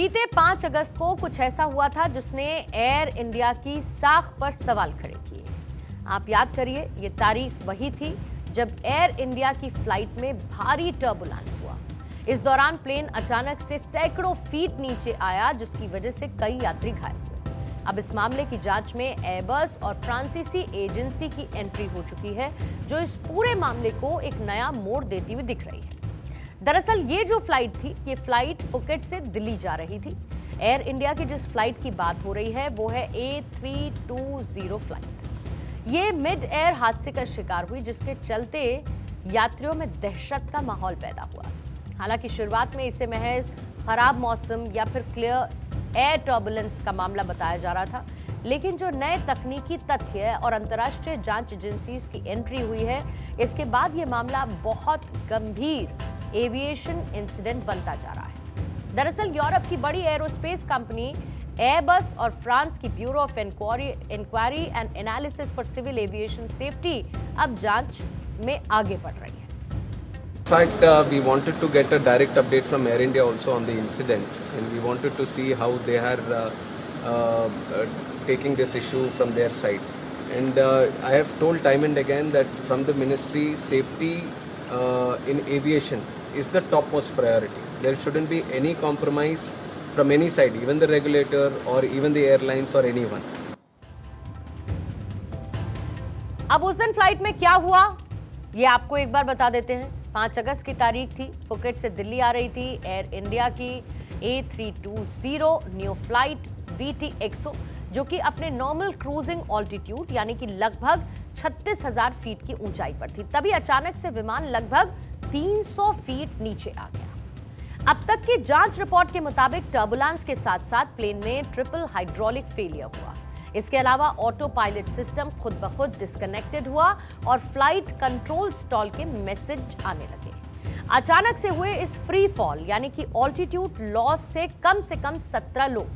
बीते 5 अगस्त को कुछ ऐसा हुआ था जिसने एयर इंडिया की साख पर सवाल खड़े किए। आप याद करिए, ये तारीख वही थी जब एयर इंडिया की फ्लाइट में भारी टर्बुलेंस हुआ। इस दौरान प्लेन अचानक से सैकड़ों फीट नीचे आया, जिसकी वजह से कई यात्री घायल हुए। अब इस मामले की जांच में एयरबस और फ्रांसीसी एजेंसी की एंट्री हो चुकी है, जो इस पूरे मामले को एक नया मोड़ देती हुई दिख रही है। दरअसल ये जो फ्लाइट थी, ये फ्लाइट फुकेट से दिल्ली जा रही थी। एयर इंडिया की जिस फ्लाइट की बात हो रही है वो है A320 फ्लाइट। ये मिड एयर हादसे का शिकार हुई, जिसके चलते यात्रियों में दहशत का माहौल पैदा हुआ। हालांकि शुरुआत में इसे महज खराब मौसम या फिर क्लियर एयर टर्बुलेंस का मामला बताया जा रहा था, लेकिन जो नए तकनीकी तथ्य और अंतर्राष्ट्रीय जांच एजेंसीज की एंट्री हुई है, इसके बाद ये मामला बहुत गंभीर एविएशन इंसिडेंट बनता जा रहा है। दरअसल यूरोप की बड़ी एरोस्पेस कंपनी एयरबस और फ्रांस की bureau of inquiry and analysis for civil aviation safety अब जांच में आगे बढ़ रही है। In fact, we wanted to get a direct update from Air India also on the incident, and we wanted to see how they are taking this issue from their side. And I have told time and again that from the ministry, safety in aviation is the topmost priority. There shouldn't be any compromise from any side, even the regulator or even the airlines or anyone. अब उस दिन flight में क्या हुआ, ये आपको एक बार बता देते हैं। 5 अगस्त की तारीख थी, फुकेट से दिल्ली आ रही थी एयर इंडिया की A320 न्यू फ्लाइट VT100, जो कि अपने नॉर्मल क्रूजिंग ऑल्टीट्यूड यानी कि लगभग 36,000 फीट की ऊंचाई पर थी। तभी अचानक से विमान लगभग 300 फीट नीचे आ गया। अब तक की जांच रिपोर्ट के मुताबिक टर्बुलेंस के साथ साथ प्लेन में ट्रिपल हाइड्रोलिक फेलियर हुआ। इसके अलावा ऑटो पायलट सिस्टम खुद ब खुद डिस्कनेक्टेड हुआ और फ्लाइट कंट्रोल स्टॉल के मैसेज आने लगे। अचानक से हुए इस फ्री फॉल यानी कि ऑल्टीट्यूड लॉस से कम 17 लोग,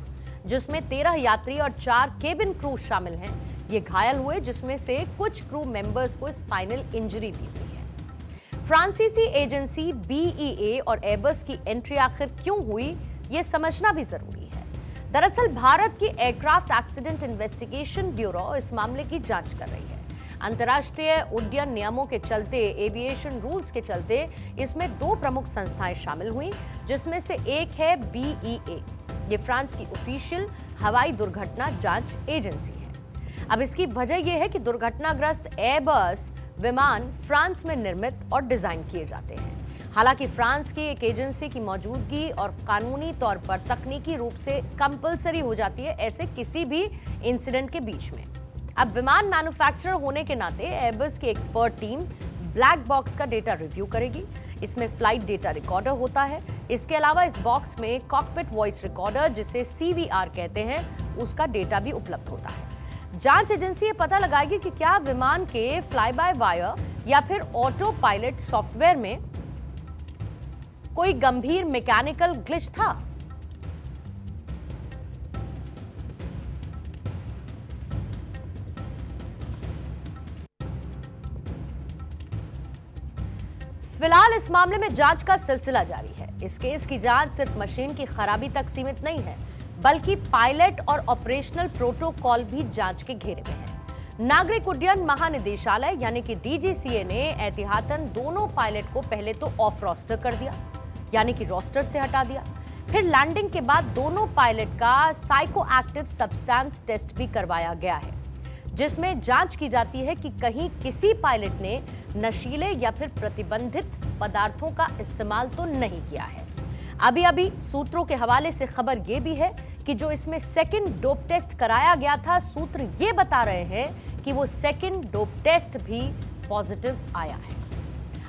जिसमें 13 यात्री और 4 केबिन क्रू शामिल हैं, ये घायल हुए, जिसमें से कुछ क्रू मेंबर्स को स्पाइनल इंजरी भी हुई है। फ्रांसीसी एजेंसी BEA और एयरबस की एंट्री आखिर क्यों हुई, ये समझना भी जरूरी है। दरअसल भारत की एयरक्राफ्ट एक्सीडेंट इन्वेस्टिगेशन ब्यूरो इस मामले की जांच कर रही है। अंतर्राष्ट्रीय उड्डयन नियमों के चलते, एविएशन रूल्स के चलते इसमें 2 प्रमुख संस्थाएं शामिल हुई, जिसमें से एक है BEA। ये फ्रांस की ऑफिशियल हवाई दुर्घटना जांच एजेंसी है। अब इसकी वजह यह है कि दुर्घटनाग्रस्त एयरबस विमान फ्रांस में निर्मित और डिजाइन किए जाते हैं। हालांकि फ्रांस की एक एजेंसी की मौजूदगी और कानूनी तौर पर तकनीकी रूप से कंपलसरी हो जाती है ऐसे किसी भी इंसिडेंट के बीच में। अब विमान मैन्युफैक्चरर होने के नाते एयरबस की एक्सपर्ट टीम ब्लैक बॉक्स का डेटा रिव्यू करेगी। इसमें फ्लाइट डेटा रिकॉर्डर होता है। इसके अलावा इस बॉक्स में कॉकपिट वॉइस रिकॉर्डर, जिसे CVR कहते हैं, उसका डेटा भी उपलब्ध होता है। जांच एजेंसी ये पता लगाएगी कि क्या विमान के फ्लाई बाय वायर या फिर ऑटो पायलट सॉफ्टवेयर में कोई गंभीर मैकेनिकल ग्लिच था। फिलहाल इस मामले में जांच का सिलसिला जारी है। इस केस की जांच सिर्फ मशीन की खराबी तक सीमित नहीं है, बल्कि पायलट और ऑपरेशनल प्रोटोकॉल भी जांच के घेरे में है। नागरिक उड्डयन महानिदेशालय यानी कि DGCA ने एहतियातन दोनों पायलट को पहले तो ऑफ रोस्टर कर दिया, यानी कि रोस्टर से हटा दिया। फिर लैंडिंग के बाद दोनों पायलट का साइकोएक्टिव सब्सटेंस टेस्ट भी करवाया गया है, जिसमें जांच की जाती है कि कहीं किसी पायलट ने नशीले या फिर प्रतिबंधित पदार्थों का इस्तेमाल तो नहीं किया है। अभी सूत्रों के हवाले से खबर यह भी है कि जो इसमें सेकंड डोप टेस्ट कराया गया था, सूत्र ये बता रहे हैं कि वो सेकंड डोप टेस्ट भी पॉजिटिव आया है।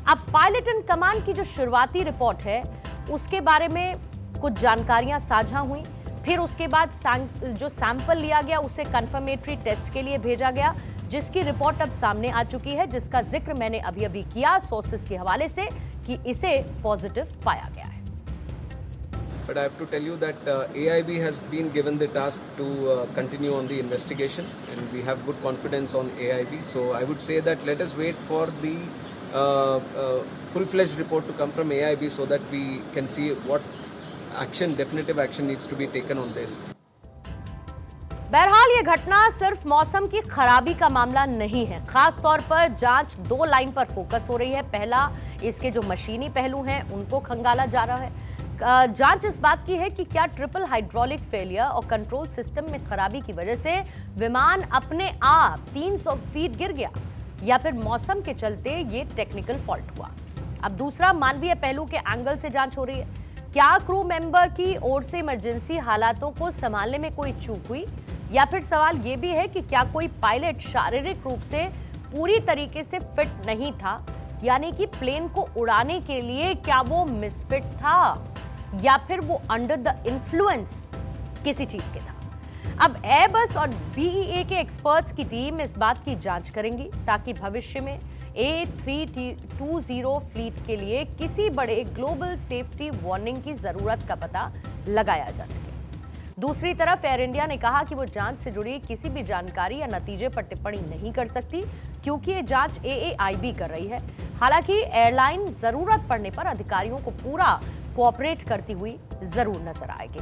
अब पायलट इन कमांड की जो शुरुआती रिपोर्ट है, उसके बारे में कुछ जानकारियां साझा हुई। फिर उसके बाद जो सैंपल लिया गया उसे कंफर्मेटरी टेस्ट के लिए भेजा गया, जिसकी रिपोर्ट अब सामने आ चुकी है, जिसका जिक्र मैंने अभी किया सोर्सेस के हवाले से कि इसे पॉजिटिव पाया गया है। But I have to tell you that AIB has been given the task to continue on the investigation, and we have good confidence on AIB. So I would say that let us wait for the full-fledged report to come from AIB so that we can see what definitive action needs to be taken on this. बहरहाल ये घटना सिर्फ मौसम की खराबी का मामला नहीं है। खास तौर पर जांच दो लाइन पर फोकस हो रही है। पहला, इसके जो मशीनी पहलू हैं उनको खंगाला जा रहा है। जांच इस बात की है कि क्या ट्रिपल हाइड्रोलिक फेलियर और कंट्रोल सिस्टम में खराबी की वजह से विमान अपने आप 300 फीट गिर गया या फिर मौसम के चलते ये टेक्निकल फॉल्ट हुआ। अब दूसरा, मानवीय पहलू के एंगल से जांच हो रही है। क्या क्रू मेंबर की ओर से इमरजेंसी हालातों को संभालने में कोई चूक हुई, या फिर सवाल यह भी है कि क्या कोई पायलट शारीरिक रूप से पूरी तरीके से फिट नहीं था, यानी कि प्लेन को उड़ाने के लिए क्या वो मिसफिट था या फिर वो अंडर द इन्फ्लुएंस किसी चीज के था। अब एयरबस और बीईए के एक्सपर्ट्स की टीम इस बात की जांच करेंगी ताकि भविष्य में A320 फ्लीट के लिए किसी बड़े ग्लोबल सेफ्टी वार्निंग की जरूरत का पता लगाया जा सके। दूसरी तरफ एयर इंडिया ने कहा कि वो जांच से जुड़ी किसी भी जानकारी या नतीजे पर टिप्पणी नहीं कर सकती, क्योंकि ये जांच AAIB कर रही है। हालांकि एयरलाइन जरूरत पड़ने पर अधिकारियों को पूरा कोऑपरेट करती हुई जरूर नजर आएगी।